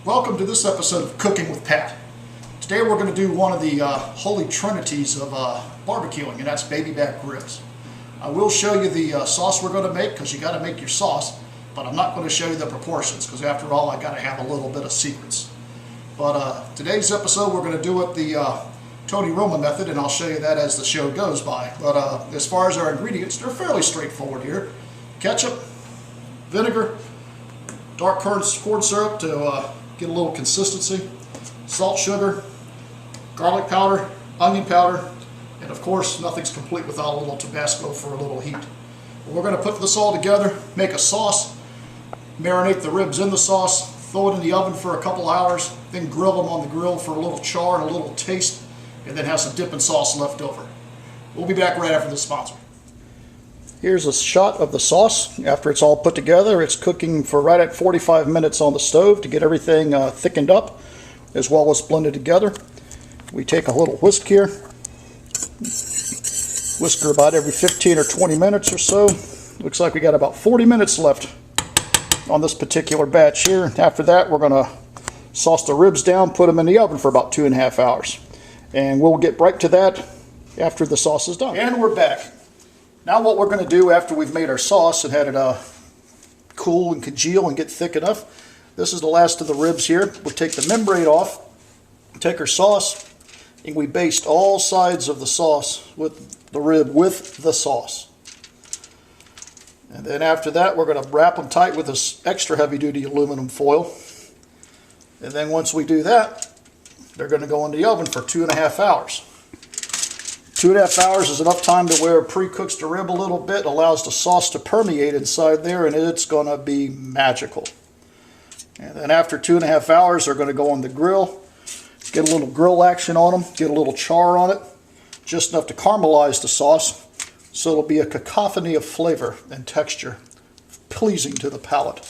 Welcome to this episode of Cooking with Pat. Today we're going to do one of the holy trinities of barbecuing, and that's baby back ribs. I will show you the sauce we're going to make because you got to make your sauce, but I'm not going to show you the proportions because after all I got to have a little bit of secrets. But today's episode we're going to do it the Tony Roma method, and I'll show you that as the show goes by. But as far as our ingredients, they're fairly straightforward here. Ketchup, vinegar, dark corn syrup to get a little consistency, salt, sugar, garlic powder, onion powder, and of course nothing's complete without a little Tabasco for a little heat. But we're going to put this all together, make a sauce, marinate the ribs in the sauce, throw it in the oven for a couple hours, then grill them on the grill for a little char and a little taste, and then have some dipping sauce left over. We'll be back right after this sponsor. Here's a shot of the sauce after it's all put together. It's cooking for right at 45 minutes on the stove to get everything thickened up as well as blended together. We take a little whisk here. Whisk her about every 15 or 20 minutes or so. Looks like we got about 40 minutes left on this particular batch here. After that, we're going to sauce the ribs down, put them in the oven for about 2.5 hours. And we'll get right to that after the sauce is done. And we're back. Now what we're going to do after we've made our sauce and had it cool and congeal and get thick enough, this is the last of the ribs here. We'll take the membrane off, take our sauce, and we baste all sides of the sauce with the rib with the sauce. And then after that, we're going to wrap them tight with this extra heavy-duty aluminum foil. And then once we do that, they're going to go in the oven for 2.5 hours. 2.5 hours is enough time to where it pre-cooks the rib a little bit, allows the sauce to permeate inside there, and it's going to be magical. And then after 2.5 hours, they're going to go on the grill, get a little grill action on them, get a little char on it, just enough to caramelize the sauce, so it'll be a cacophony of flavor and texture, pleasing to the palate.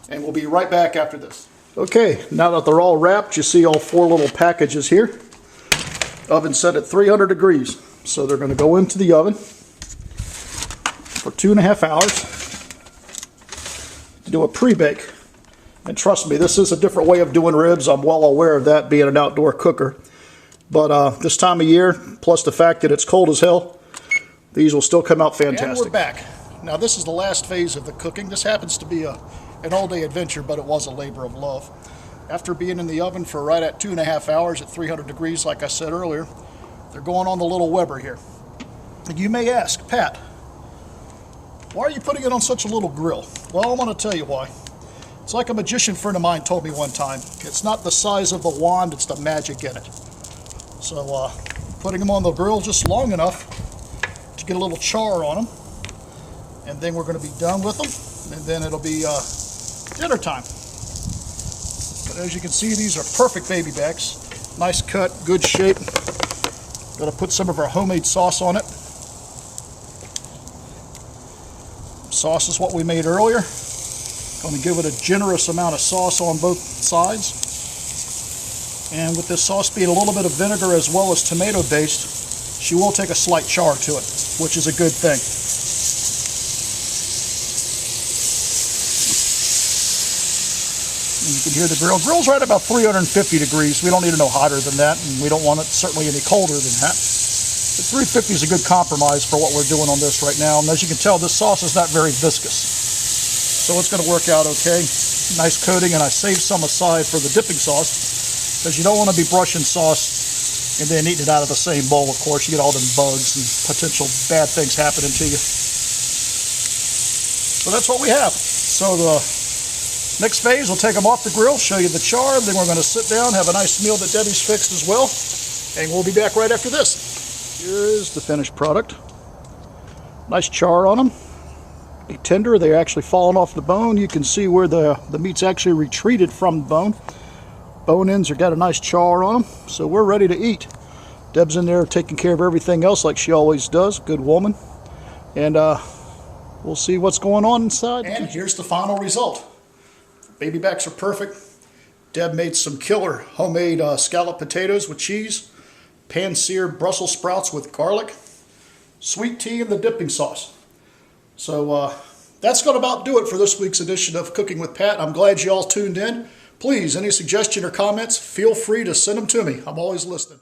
And we'll be right back after this. Okay, now that they're all wrapped, you see all 4 little packages here. Oven set at 300 degrees. So they're going to go into the oven for 2.5 hours to do a pre-bake. And trust me, this is a different way of doing ribs. I'm well aware of that, being an outdoor cooker. But this time of year, plus the fact that it's cold as hell, these will still come out fantastic. And we're back. Now this is the last phase of the cooking. This happens to be an all-day adventure, but it was a labor of love. After being in the oven for right at 2.5 hours at 300 degrees, like I said earlier, they're going on the little Weber here. And you may ask, Pat, why are you putting it on such a little grill? Well, I'm going to tell you why. It's like a magician friend of mine told me one time. It's not the size of the wand, it's the magic in it. So putting them on the grill just long enough to get a little char on them. And then we're going to be done with them. And then it'll be dinner time. But as you can see, these are perfect baby backs. Nice cut, good shape. Got to put some of our homemade sauce on it. Sauce is what we made earlier. Going to give it a generous amount of sauce on both sides. And with this sauce being a little bit of vinegar as well as tomato based, she will take a slight char to it, which is a good thing. And you can hear the grill. Grill's right about 350 degrees. We don't need it no hotter than that, and we don't want it certainly any colder than that. But 350 is a good compromise for what we're doing on this right now. And as you can tell, this sauce is not very viscous. So it's going to work out okay. Nice coating, and I saved some aside for the dipping sauce because you don't want to be brushing sauce and then eating it out of the same bowl, of course. You get all them bugs and potential bad things happening to you. So that's what we have. So the next phase, we'll take them off the grill, show you the char, then we're going to sit down, have a nice meal that Debbie's fixed as well, and we'll be back right after this. Here is the finished product. Nice char on them. Be tender, they're actually falling off the bone. You can see where the meat's actually retreated from the bone. Bone ends have got a nice char on them, so we're ready to eat. Deb's in there taking care of everything else like she always does, good woman. And we'll see what's going on inside. And here's the final result. Baby backs are perfect. Deb made some killer homemade scalloped potatoes with cheese, pan-seared Brussels sprouts with garlic, sweet tea, and the dipping sauce. So That's going to about do it for this week's edition of Cooking with Pat. I'm glad you all tuned in. Please, any suggestion or comments, feel free to send them to me. I'm always listening.